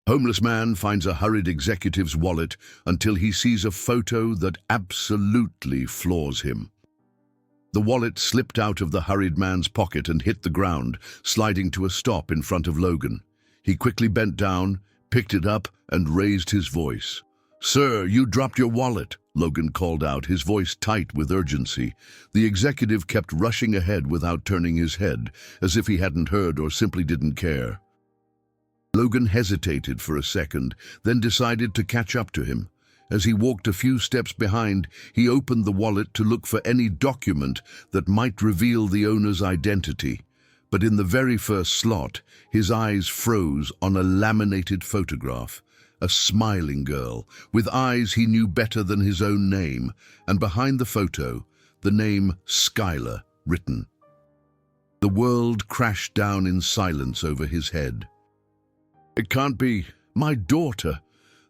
Homeless man finds a hurried executive's wallet until he sees a photo that absolutely floors him. The wallet slipped out of the hurried man's pocket and hit the ground, sliding to a stop in front of Logan. He quickly bent down, picked it up, and raised his voice. "Sir, you dropped your wallet," Logan called out, his voice tight with urgency. The executive kept rushing ahead without turning his head, as if he hadn't heard or simply didn't care. Logan hesitated for a second, then decided to catch up to him. As he walked a few steps behind, he opened the wallet to look for any document that might reveal the owner's identity. But in the very first slot, his eyes froze on a laminated photograph. A smiling girl, with eyes he knew better than his own name, and behind the photo, the name Skylar written. The world crashed down in silence over his head. "It can't be. My daughter.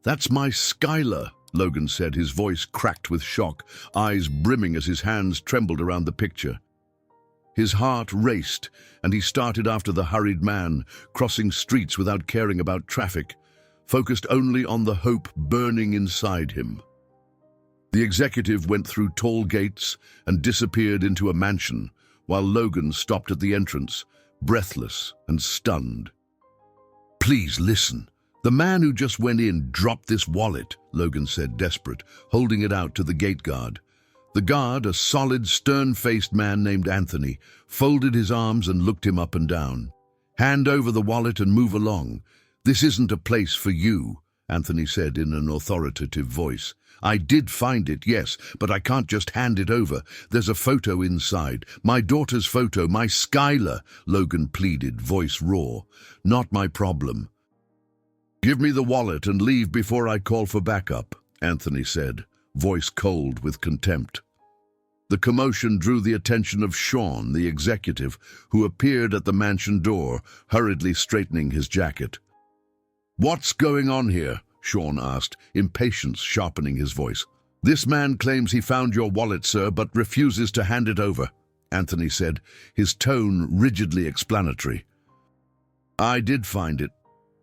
That's my Skylar," Logan said, his voice cracked with shock, eyes brimming as his hands trembled around the picture. His heart raced, and he started after the hurried man, crossing streets without caring about traffic, focused only on the hope burning inside him. The executive went through tall gates and disappeared into a mansion, while Logan stopped at the entrance, breathless and stunned. "Please listen. The man who just went in dropped this wallet," Logan said, desperate, holding it out to the gate guard. The guard, a solid, stern-faced man named Anthony, folded his arms and looked him up and down. "Hand over the wallet and move along. This isn't a place for you," Anthony said in an authoritative voice. "I did find it, yes, but I can't just hand it over. There's a photo inside. My daughter's photo, my Skylar," Logan pleaded, voice raw. "Not my problem." "Give me the wallet and leave before I call for backup," Anthony said, voice cold with contempt. The commotion drew the attention of Sean, the executive, who appeared at the mansion door, hurriedly straightening his jacket. "What's going on here?" Sean asked, impatience sharpening his voice. "This man claims he found your wallet, sir, but refuses to hand it over," Anthony said, his tone rigidly explanatory. "I did find it.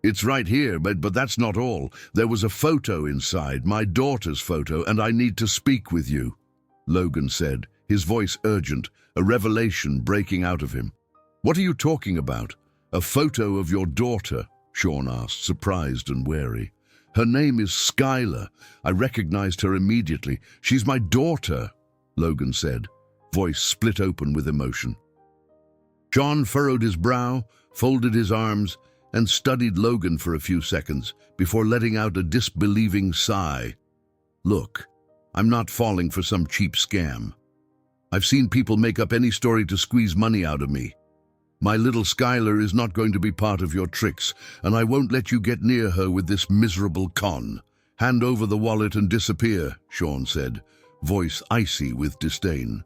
It's right here, but that's not all. There was a photo inside, my daughter's photo, and I need to speak with you," Logan said, his voice urgent, a revelation breaking out of him. "What are you talking about? A photo of your daughter?" Sean asked, surprised and wary. "Her name is Skylar. I recognized her immediately. She's my daughter," Logan said, voice split open with emotion. Sean furrowed his brow, folded his arms, and studied Logan for a few seconds before letting out a disbelieving sigh. "Look, I'm not falling for some cheap scam. I've seen people make up any story to squeeze money out of me. My little Skylar is not going to be part of your tricks, and I won't let you get near her with this miserable con. Hand over the wallet and disappear," Sean said, voice icy with disdain.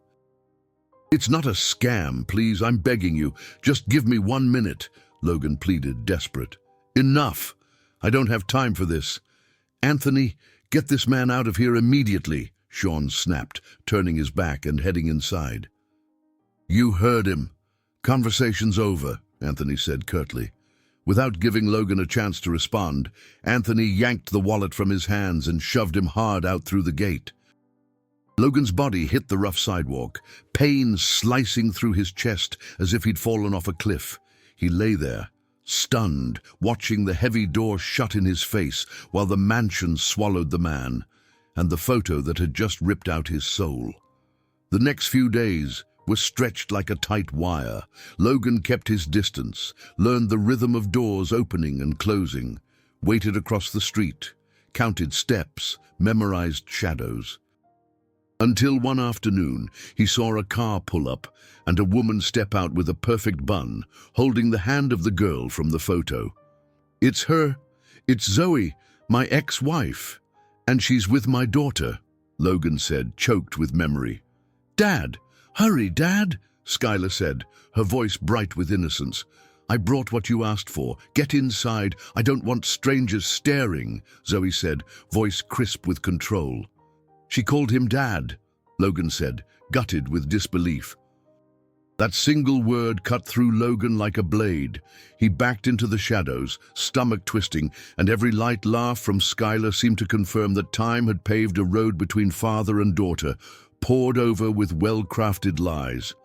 "It's not a scam, please, I'm begging you. Just give me 1 minute," Logan pleaded, desperate. "Enough! I don't have time for this. Anthony, get this man out of here immediately," Sean snapped, turning his back and heading inside. "You heard him. Conversation's over," Anthony said curtly. Without giving Logan a chance to respond, Anthony yanked the wallet from his hands and shoved him hard out through the gate. Logan's body hit the rough sidewalk, pain slicing through his chest as if he'd fallen off a cliff. He lay there, stunned, watching the heavy door shut in his face while the mansion swallowed the man, and the photo that had just ripped out his soul. The next few days were stretched like a tight wire. Logan kept his distance, learned the rhythm of doors opening and closing, waited across the street, counted steps, memorized shadows. Until one afternoon, he saw a car pull up and a woman step out with a perfect bun, holding the hand of the girl from the photo. "It's her. It's Zoe, my ex-wife. And she's with my daughter," Logan said, choked with memory. "Dad! Hurry, Dad!" Skylar said, her voice bright with innocence. "I brought what you asked for. Get inside. I don't want strangers staring," Zoe said, voice crisp with control. "She called him Dad," Logan said, gutted with disbelief. That single word cut through Logan like a blade. He backed into the shadows, stomach twisting, and every light laugh from Skylar seemed to confirm that time had paved a road between father and daughter, poured over with well-crafted lies.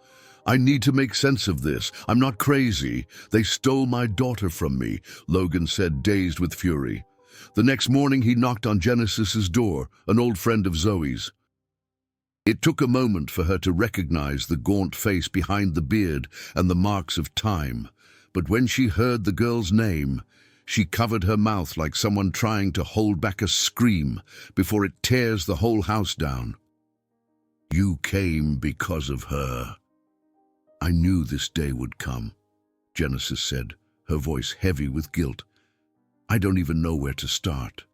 I need to make sense of this. I'm not crazy. They stole my daughter from me, Logan said, dazed with fury. The next morning he knocked on Genesis's door, an old friend of Zoe's. It took a moment for her to recognize the gaunt face behind the beard and the marks of time, but when she heard the girl's name, she covered her mouth like someone trying to hold back a scream before it tears the whole house down. You came because of her. I knew this day would come, Genesis said, her voice heavy with guilt. I don't even know where to start.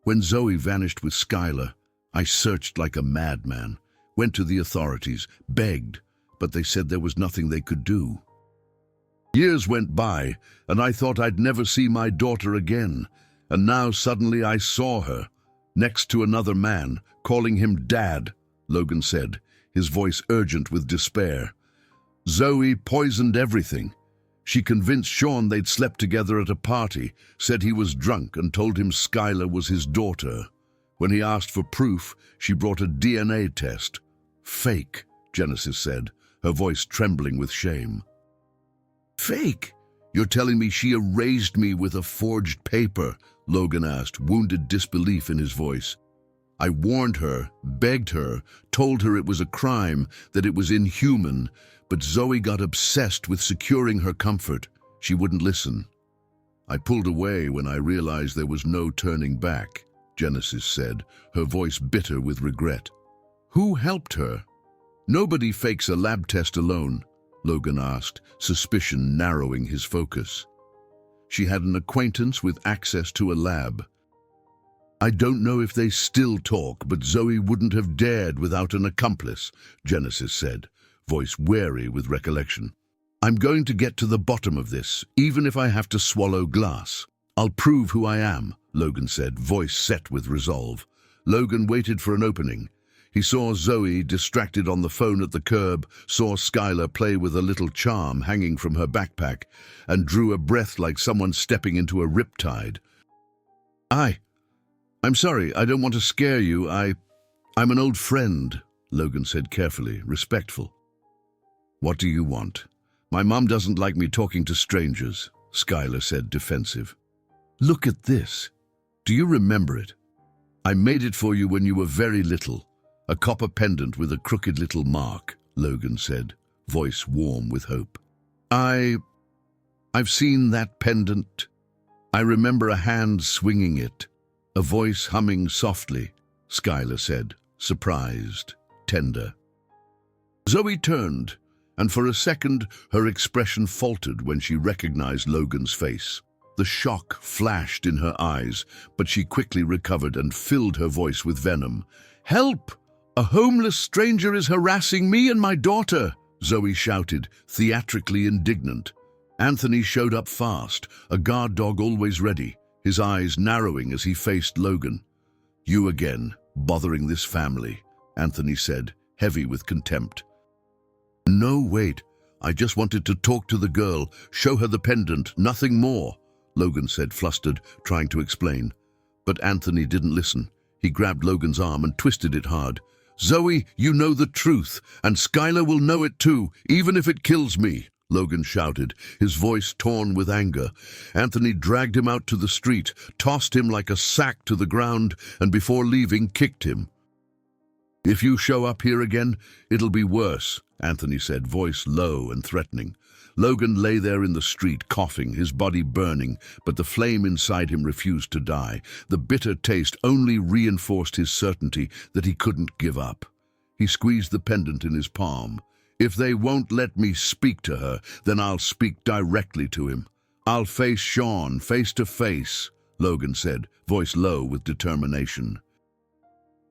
When Zoe vanished with Skylar, I searched like a madman, went to the authorities, begged, but they said there was nothing they could do. Years went by, and I thought I'd never see my daughter again, and now suddenly I saw her, next to another man, calling him Dad, Logan said, his voice urgent with despair. Zoe poisoned everything. She convinced Sean they'd slept together at a party, said he was drunk and told him Skylar was his daughter. When he asked for proof, she brought a DNA test. Fake, Genesis said, her voice trembling with shame. Fake? You're telling me she erased me with a forged paper? Logan asked, wounded disbelief in his voice. I warned her, begged her, told her it was a crime, that it was inhuman, but Zoe got obsessed with securing her comfort. She wouldn't listen. I pulled away when I realized there was no turning back, Genesis said, her voice bitter with regret. Who helped her? Nobody fakes a lab test alone, Logan asked, suspicion narrowing his focus. She had an acquaintance with access to a lab. I don't know if they still talk, but Zoe wouldn't have dared without an accomplice, Genesis said, voice wary with recollection. I'm going to get to the bottom of this, even if I have to swallow glass. I'll prove who I am, Logan said, voice set with resolve. Logan waited for an opening. He saw Zoe distracted on the phone at the curb, saw Skylar play with a little charm hanging from her backpack, and drew a breath like someone stepping into a riptide. I'm sorry, I don't want to scare you. I'm an old friend, Logan said carefully, respectful. What do you want? My mom doesn't like me talking to strangers, Skylar said, defensive. Look at this. Do you remember it? I made it for you when you were very little. A copper pendant with a crooked little mark, Logan said, voice warm with hope. I've seen that pendant. I remember a hand swinging it, a voice humming softly, Skylar said, surprised, tender. Zoe turned, and for a second her expression faltered when she recognized Logan's face. The shock flashed in her eyes, but she quickly recovered and filled her voice with venom. Help! A homeless stranger is harassing me and my daughter, Zoe shouted, theatrically indignant. Anthony showed up fast, a guard dog always ready, his eyes narrowing as he faced Logan. You again, bothering this family, Anthony said, heavy with contempt. No, wait. I just wanted to talk to the girl, show her the pendant, nothing more, Logan said, flustered, trying to explain. But Anthony didn't listen. He grabbed Logan's arm and twisted it hard. Zoe, you know the truth, and Skylar will know it too, even if it kills me, Logan shouted, his voice torn with anger. Anthony dragged him out to the street, tossed him like a sack to the ground, and before leaving, kicked him. If you show up here again, it'll be worse, Anthony said, voice low and threatening. Logan lay there in the street, coughing, his body burning, but the flame inside him refused to die. The bitter taste only reinforced his certainty that he couldn't give up. He squeezed the pendant in his palm. If they won't let me speak to her, then I'll speak directly to him. I'll face Sean face to face, Logan said, voice low with determination.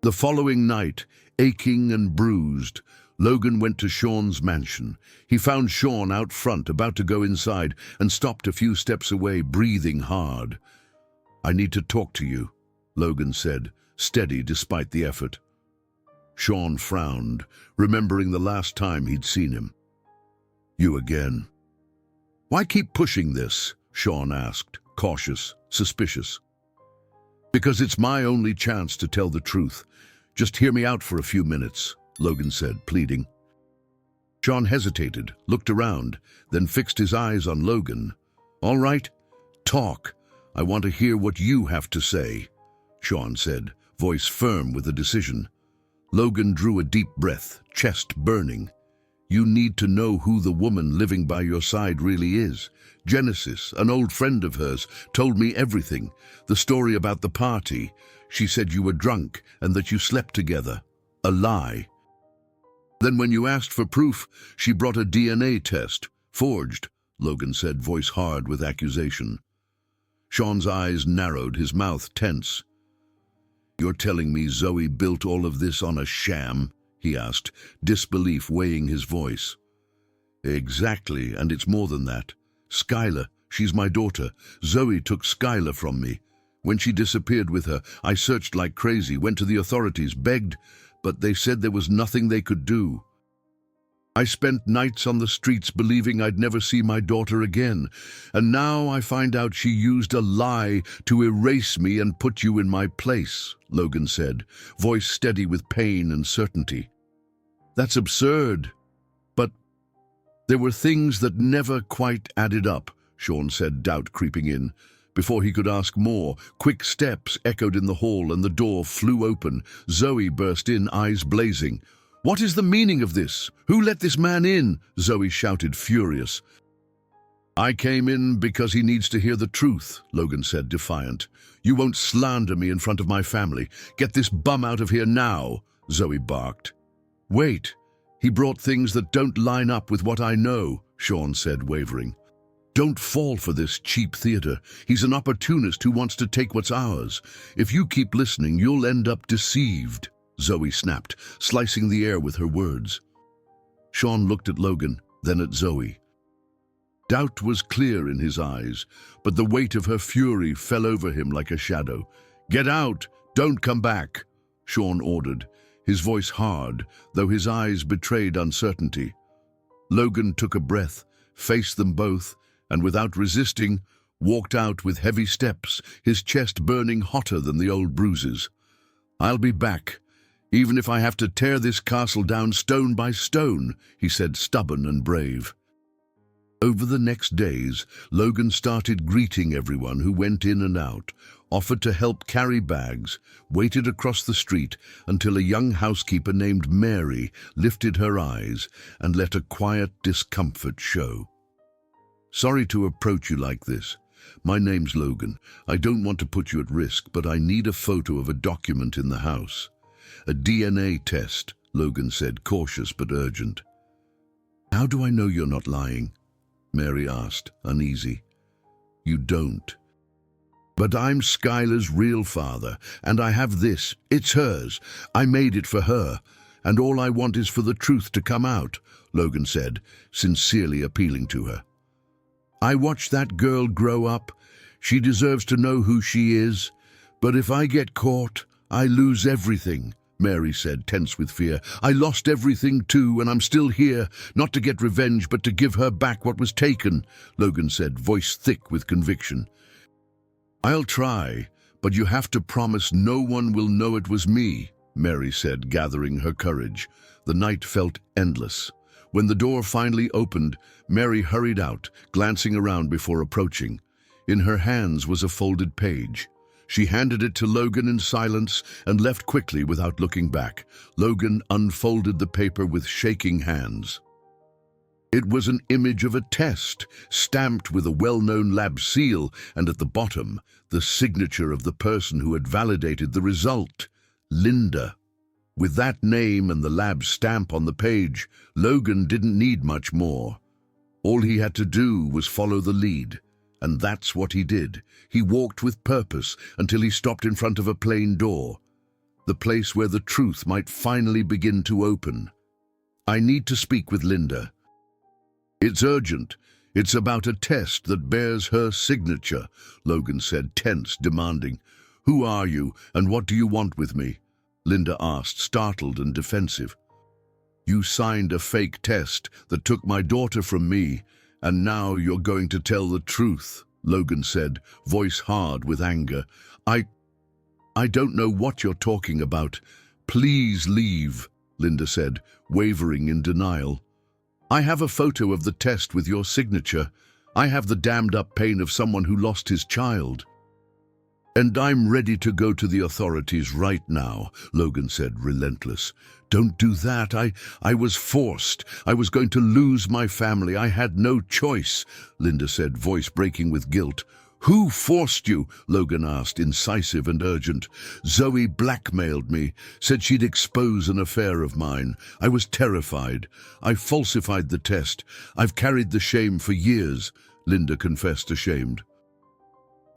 The following night, aching and bruised, Logan went to Sean's mansion. He found Sean out front, about to go inside, and stopped a few steps away, breathing hard. I need to talk to you, Logan said, steady despite the effort. Sean frowned, remembering the last time he'd seen him. You again. Why keep pushing this? Sean asked, cautious, suspicious. Because it's my only chance to tell the truth. Just hear me out for a few minutes, Logan said, pleading. Sean hesitated, looked around, then fixed his eyes on Logan. All right, talk. I want to hear what you have to say, Sean said, voice firm with a decision. Logan drew a deep breath, chest burning. You need to know who the woman living by your side really is. Genesis, an old friend of hers, told me everything. The story about the party. She said you were drunk and that you slept together. A lie. Then when you asked for proof, she brought a DNA test. Forged, Logan said, voice hard with accusation. Sean's eyes narrowed, his mouth tense. You're telling me Zoe built all of this on a sham? He asked, disbelief weighing his voice. Exactly, and it's more than that. Skylar, she's my daughter. Zoe took Skylar from me. When she disappeared with her, I searched like crazy, went to the authorities, begged, but they said there was nothing they could do. I spent nights on the streets believing I'd never see my daughter again, and now I find out she used a lie to erase me and put you in my place, Logan said, voice steady with pain and certainty. That's absurd. But there were things that never quite added up, Sean said, doubt creeping in. Before he could ask more, quick steps echoed in the hall and the door flew open. Zoe burst in, eyes blazing. What is the meaning of this? Who let this man in? Zoe shouted, furious. I came in because he needs to hear the truth, Logan said, defiant. You won't slander me in front of my family. Get this bum out of here now, Zoe barked. Wait, he brought things that don't line up with what I know, Sean said, wavering. Don't fall for this cheap theater. He's an opportunist who wants to take what's ours. If you keep listening, you'll end up deceived, Zoe snapped, slicing the air with her words. Sean looked at Logan, then at Zoe. Doubt was clear in his eyes, but the weight of her fury fell over him like a shadow. Get out! Don't come back! Sean ordered, his voice hard, though his eyes betrayed uncertainty. Logan took a breath, faced them both, and without resisting, walked out with heavy steps, his chest burning hotter than the old bruises. I'll be back, even if I have to tear this castle down stone by stone, he said, stubborn and brave. Over the next days, Logan started greeting everyone who went in and out, offered to help carry bags, waited across the street until a young housekeeper named Mary lifted her eyes and let a quiet discomfort show. Sorry to approach you like this. My name's Logan. I don't want to put you at risk, but I need a photo of a document in the house. A DNA test, Logan said, cautious but urgent. How do I know you're not lying? Mary asked, uneasy. You don't. But I'm Skylar's real father, and I have this. It's hers. I made it for her, and all I want is for the truth to come out, Logan said, sincerely appealing to her. I watched that girl grow up. She deserves to know who she is. But if I get caught, I lose everything, Mary said, tense with fear. I lost everything too, and I'm still here, not to get revenge, but to give her back what was taken, Logan said, voice thick with conviction. I'll try, but you have to promise no one will know it was me, Mary said, gathering her courage. The night felt endless. When the door finally opened, Mary hurried out, glancing around before approaching. In her hands was a folded page. She handed it to Logan in silence and left quickly without looking back. Logan unfolded the paper with shaking hands. It was an image of a test, stamped with a well-known lab seal, and at the bottom, the signature of the person who had validated the result, Linda. With that name and the lab stamp on the page, Logan didn't need much more. All he had to do was follow the lead, and that's what he did. He walked with purpose until he stopped in front of a plain door, the place where the truth might finally begin to open. I need to speak with Linda. It's urgent. It's about a test that bears her signature, Logan said, tense, demanding. Who are you, and what do you want with me? Linda asked, startled and defensive. You signed a fake test that took my daughter from me, and now you're going to tell the truth, Logan said, voice hard with anger. I don't know what you're talking about. Please leave, Linda said, wavering in denial. I have a photo of the test with your signature. I have the damned-up pain of someone who lost his child. And I'm ready to go to the authorities right now, Logan said, relentless. Don't do that. I was forced. I was going to lose my family. I had no choice, Linda said, voice breaking with guilt. Who forced you? Logan asked, incisive and urgent. Zoe blackmailed me, said she'd expose an affair of mine. I was terrified. I falsified the test. I've carried the shame for years, Linda confessed, ashamed.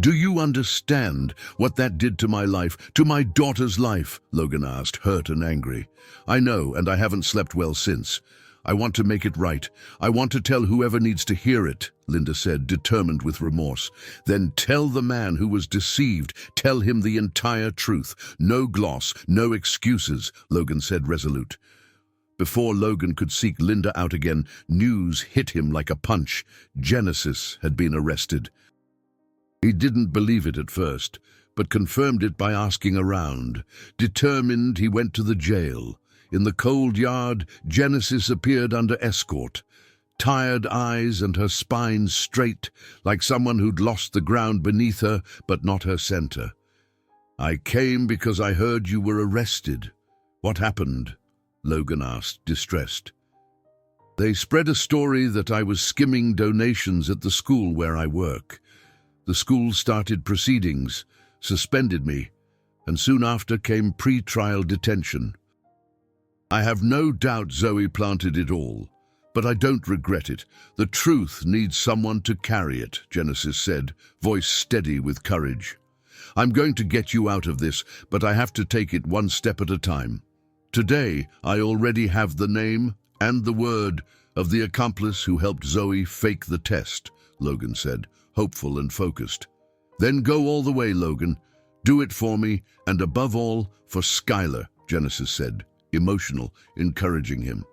Do you understand what that did to my life, to my daughter's life? Logan asked, hurt and angry. I know, and I haven't slept well since. I want to make it right. I want to tell whoever needs to hear it, Linda said, determined with remorse. Then tell the man who was deceived. Tell him the entire truth. No gloss, no excuses, Logan said, resolute. Before Logan could seek Linda out again, news hit him like a punch. Genesis had been arrested. He didn't believe it at first, but confirmed it by asking around. Determined, he went to the jail. In the cold yard, Genesis appeared under escort. Tired eyes and her spine straight, like someone who'd lost the ground beneath her, but not her center. I came because I heard you were arrested. What happened? Logan asked, distressed. They spread a story that I was skimming donations at the school where I work. The school started proceedings, suspended me, and soon after came pre-trial detention. I have no doubt Zoe planted it all, but I don't regret it. The truth needs someone to carry it, Genesis said, voice steady with courage. I'm going to get you out of this, but I have to take it one step at a time. Today, I already have the name and the word of the accomplice who helped Zoe fake the test, Logan said, hopeful and focused. Then go all the way, Logan. Do it for me, and above all, for Skylar, Genesis said, emotional, encouraging him.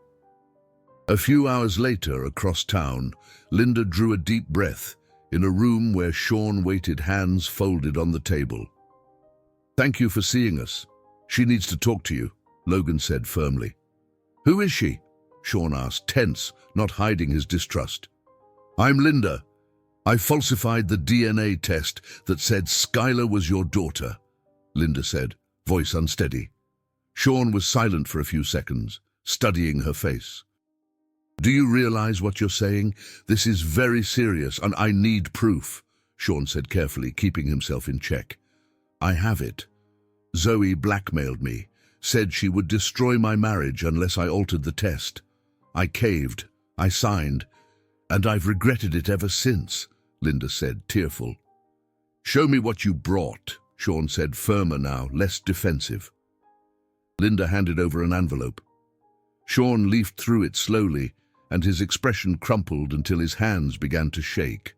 A few hours later, across town, Linda drew a deep breath in a room where Sean waited, hands folded on the table. Thank you for seeing us. She needs to talk to you, Logan said firmly. Who is she? Sean asked, tense, not hiding his distrust. I'm Linda. I falsified the DNA test that said Skylar was your daughter, Linda said, voice unsteady. Sean was silent for a few seconds, studying her face. Do you realize what you're saying? This is very serious, and I need proof, Sean said carefully, keeping himself in check. I have it. Zoe blackmailed me, said she would destroy my marriage unless I altered the test. I caved. I signed. And I've regretted it ever since, Linda said, tearful. Show me what you brought, Sean said, firmer now, less defensive. Linda handed over an envelope. Sean leafed through it slowly, and his expression crumpled until his hands began to shake.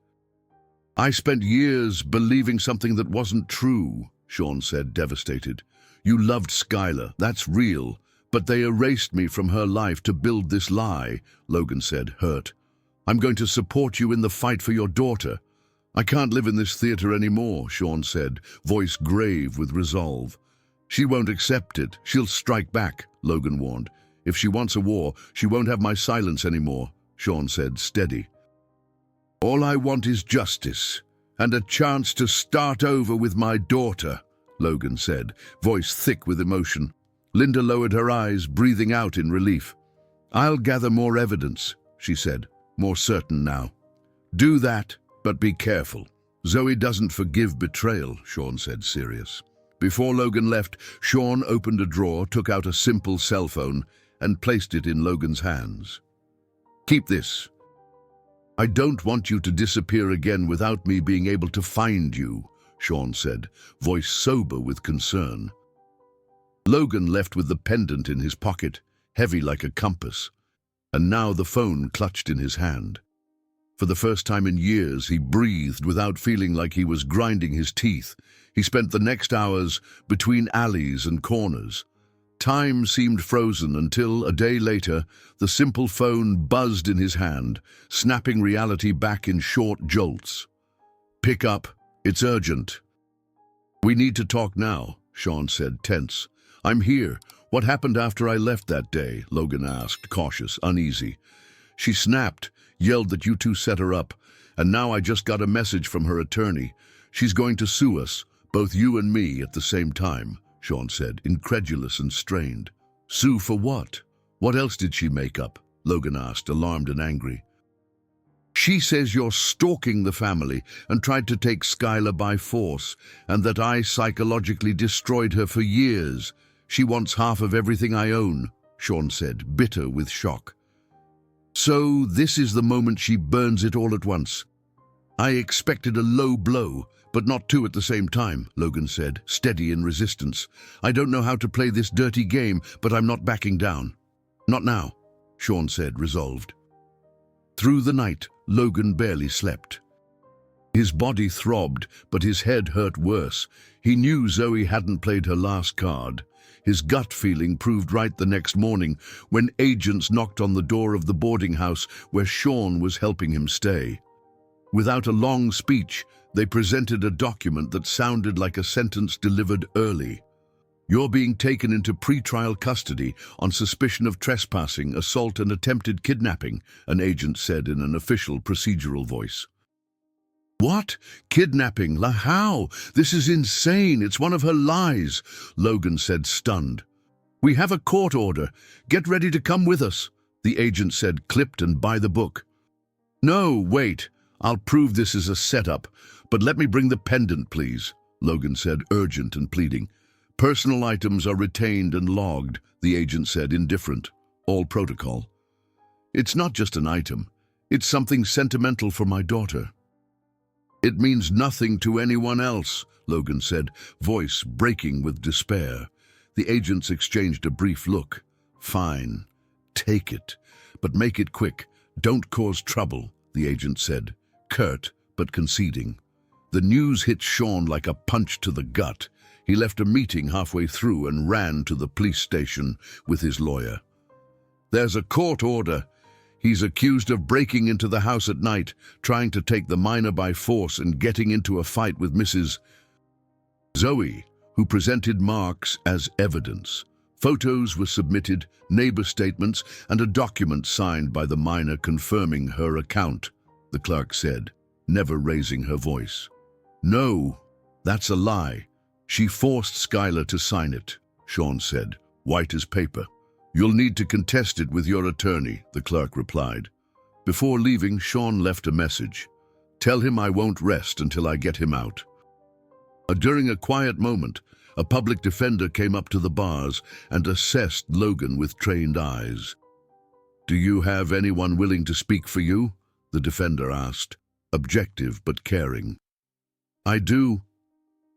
I spent years believing something that wasn't true, Sean said, devastated. You loved Skylar, that's real, but they erased me from her life to build this lie, Logan said, hurt. I'm going to support you in the fight for your daughter. I can't live in this theater anymore, Sean said, voice grave with resolve. She won't accept it. She'll strike back, Logan warned. If she wants a war, she won't have my silence anymore, Sean said, steady. All I want is justice, and a chance to start over with my daughter, Logan said, voice thick with emotion. Linda lowered her eyes, breathing out in relief. I'll gather more evidence, she said, more certain now. Do that, but be careful. Zoe doesn't forgive betrayal, Sean said, serious. Before Logan left, Sean opened a drawer, took out a simple cell phone, and placed it in Logan's hands. Keep this. I don't want you to disappear again without me being able to find you, Sean said, voice sober with concern. Logan left with the pendant in his pocket, heavy like a compass, and now the phone clutched in his hand. For the first time in years, he breathed without feeling like he was grinding his teeth. He spent the next hours between alleys and corners, Time seemed frozen until, a day later, the simple phone buzzed in his hand, snapping reality back in short jolts. "Pick up. It's urgent." "We need to talk now," Sean said, tense. "I'm here. What happened after I left that day?" Logan asked, cautious, uneasy. "She snapped, yelled that you two set her up, and now I just got a message from her attorney. She's going to sue us, both you and me, at the same time," Sean said, incredulous and strained. "Sue for what? What else did she make up?" Logan asked, alarmed and angry. "She says you're stalking the family and tried to take Skylar by force, and that I psychologically destroyed her for years. She wants half of everything I own," Sean said, bitter with shock. "So this is the moment she burns it all at once." "I expected a low blow, but not two at the same time," Logan said, steady in resistance. "I don't know how to play this dirty game, but I'm not backing down." "Not now," Sean said, resolved. Through the night, Logan barely slept. His body throbbed, but his head hurt worse. He knew Zoe hadn't played her last card. His gut feeling proved right the next morning when agents knocked on the door of the boarding house where Sean was helping him stay. Without a long speech, they presented a document that sounded like a sentence delivered early. "You're being taken into pretrial custody on suspicion of trespassing, assault, and attempted kidnapping," an agent said in an official procedural voice. "What? Kidnapping? How? This is insane. It's one of her lies," Logan said, stunned. "We have a court order. Get ready to come with us," the agent said, clipped and by the book. "No, wait. I'll prove this is a setup, but let me bring the pendant, please," Logan said, urgent and pleading. "Personal items are retained and logged," the agent said, indifferent. "All protocol." "It's not just an item. It's something sentimental for my daughter." "It means nothing to anyone else," Logan said, voice breaking with despair. The agents exchanged a brief look. "Fine. Take it. But make it quick. Don't cause trouble," the agent said, curt but conceding. The news hit Sean like a punch to the gut. He left a meeting halfway through and ran to the police station with his lawyer. "There's a court order. He's accused of breaking into the house at night, trying to take the minor by force and getting into a fight with Mrs. Zoe, who presented marks as evidence. Photos were submitted, neighbor statements, and a document signed by the minor confirming her account," the clerk said, never raising her voice. "No, that's a lie. She forced Skylar to sign it," Sean said, white as paper. "You'll need to contest it with your attorney," the clerk replied. Before leaving, Sean left a message. "Tell him I won't rest until I get him out." During a quiet moment, a public defender came up to the bars and assessed Logan with trained eyes. "Do you have anyone willing to speak for you?" the defender asked, objective but caring. "I do,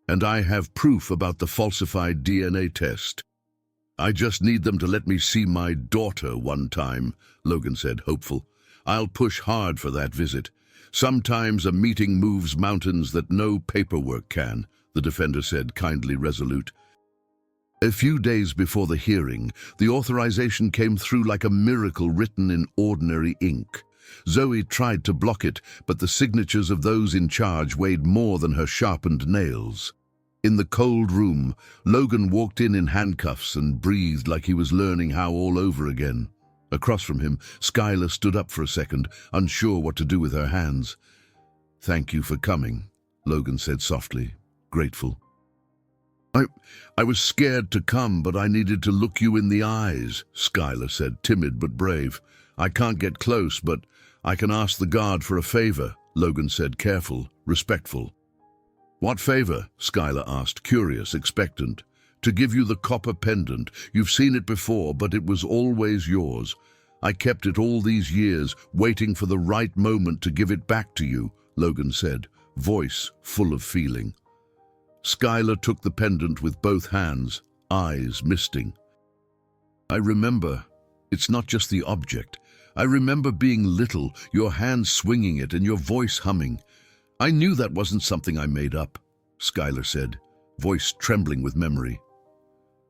and I have proof about the falsified DNA test. I just need them to let me see my daughter one time," Logan said, hopeful. "I'll push hard for that visit. Sometimes a meeting moves mountains that no paperwork can," the defender said, kindly resolute. A few days before the hearing, the authorization came through like a miracle written in ordinary ink. Zoe tried to block it, but the signatures of those in charge weighed more than her sharpened nails. In the cold room, Logan walked in handcuffs and breathed like he was learning how all over again. Across from him, Skylar stood up for a second, unsure what to do with her hands. "Thank you for coming," Logan said softly, grateful. I was scared to come, but I needed to look you in the eyes," Skylar said, timid but brave. "I can't get close, but I can ask the guard for a favor," Logan said, careful, respectful. "What favor?" Skylar asked, curious, expectant. "To give you the copper pendant. You've seen it before, but it was always yours. I kept it all these years, waiting for the right moment to give it back to you," Logan said, voice full of feeling. Skylar took the pendant with both hands, eyes misting. "I remember. It's not just the object. I remember being little, your hand swinging it and your voice humming. I knew that wasn't something I made up," Skylar said, voice trembling with memory.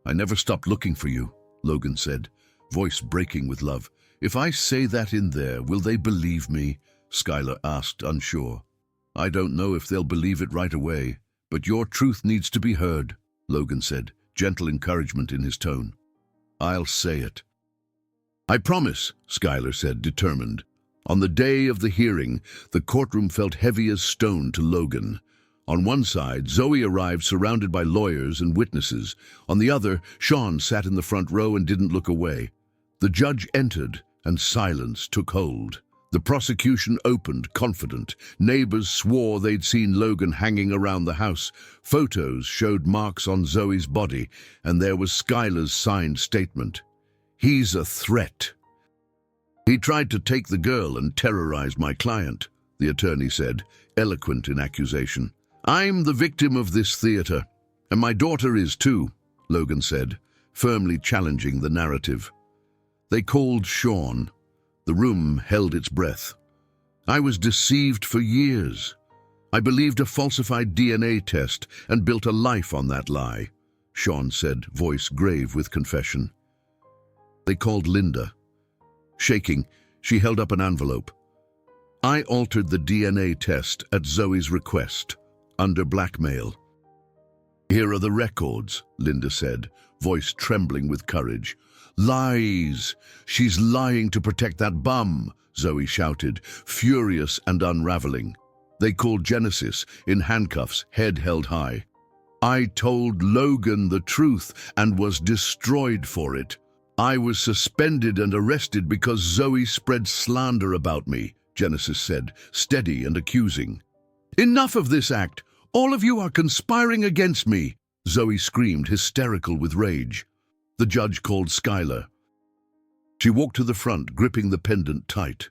I never stopped looking for you, Logan said, voice breaking with love. If I say that in there, will they believe me? Skylar asked, unsure. I don't know if they'll believe it right away, but your truth needs to be heard, Logan said, gentle encouragement in his tone. I'll say it. I promise, Skylar said, determined. On the day of the hearing, the courtroom felt heavy as stone to Logan. On one side, Zoe arrived surrounded by lawyers and witnesses. On the other, Sean sat in the front row and didn't look away. The judge entered, and silence took hold. The prosecution opened, confident. Neighbors swore they'd seen Logan hanging around the house. Photos showed marks on Zoe's body, and there was Skylar's signed statement. He's a threat. He tried to take the girl and terrorize my client, the attorney said, eloquent in accusation. I'm the victim of this theater, and my daughter is too, Logan said, firmly challenging the narrative. They called Sean. The room held its breath. I was deceived for years. I believed a falsified DNA test and built a life on that lie, Sean said, voice grave with confession. They called Linda. Shaking, she held up an envelope. I altered the DNA test at Zoe's request, under blackmail. Here are the records, Linda said, voice trembling with courage. Lies! She's lying to protect that bum, Zoe shouted, furious and unraveling. They called Genesis, in handcuffs, head held high. I told Logan the truth and was destroyed for it. I was suspended and arrested because Zoe spread slander about me, Genesis said, steady and accusing. Enough of this act! All of you are conspiring against me, Zoe screamed, hysterical with rage. The judge called Skylar. She walked to the front, gripping the pendant tight.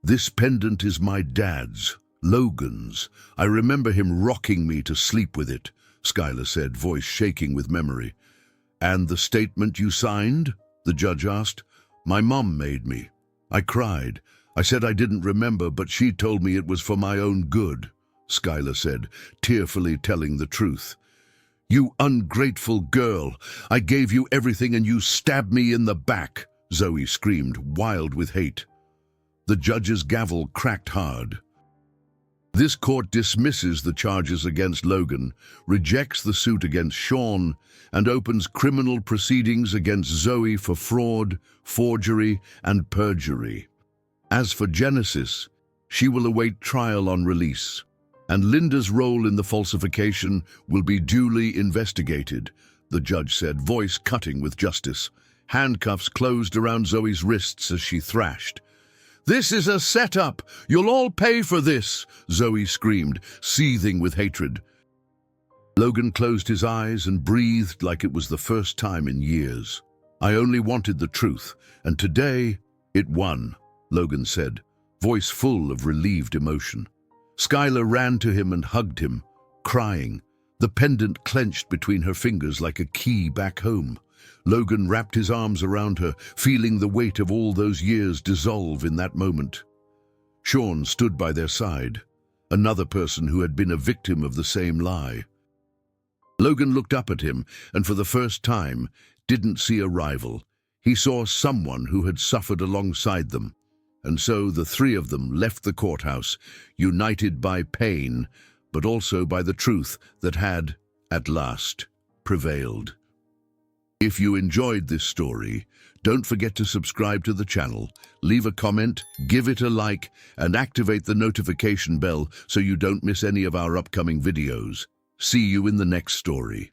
This pendant is my dad's, Logan's. I remember him rocking me to sleep with it, Skylar said, voice shaking with memory. And the statement you signed? The judge asked. My mom made me. I cried. I said I didn't remember, but she told me it was for my own good, Skylar said, tearfully telling the truth. You ungrateful girl! I gave you everything and you stabbed me in the back, Zoe screamed, wild with hate. The judge's gavel cracked hard. This court dismisses the charges against Logan, rejects the suit against Sean, and opens criminal proceedings against Zoe for fraud, forgery, and perjury. As for Genesis, she will await trial on release, and Linda's role in the falsification will be duly investigated, the judge said, voice cutting with justice. Handcuffs closed around Zoe's wrists as she thrashed. This is a setup! You'll all pay for this! Zoe screamed, seething with hatred. Logan closed his eyes and breathed like it was the first time in years. I only wanted the truth, and today it won, Logan said, voice full of relieved emotion. Skylar ran to him and hugged him, crying. The pendant clenched between her fingers like a key back home. Logan wrapped his arms around her, feeling the weight of all those years dissolve in that moment. Sean stood by their side, another person who had been a victim of the same lie. Logan looked up at him and for the first time didn't see a rival. He saw someone who had suffered alongside them. And so the three of them left the courthouse, united by pain, but also by the truth that had, at last, prevailed. If you enjoyed this story, don't forget to subscribe to the channel, leave a comment, give it a like, and activate the notification bell so you don't miss any of our upcoming videos. See you in the next story.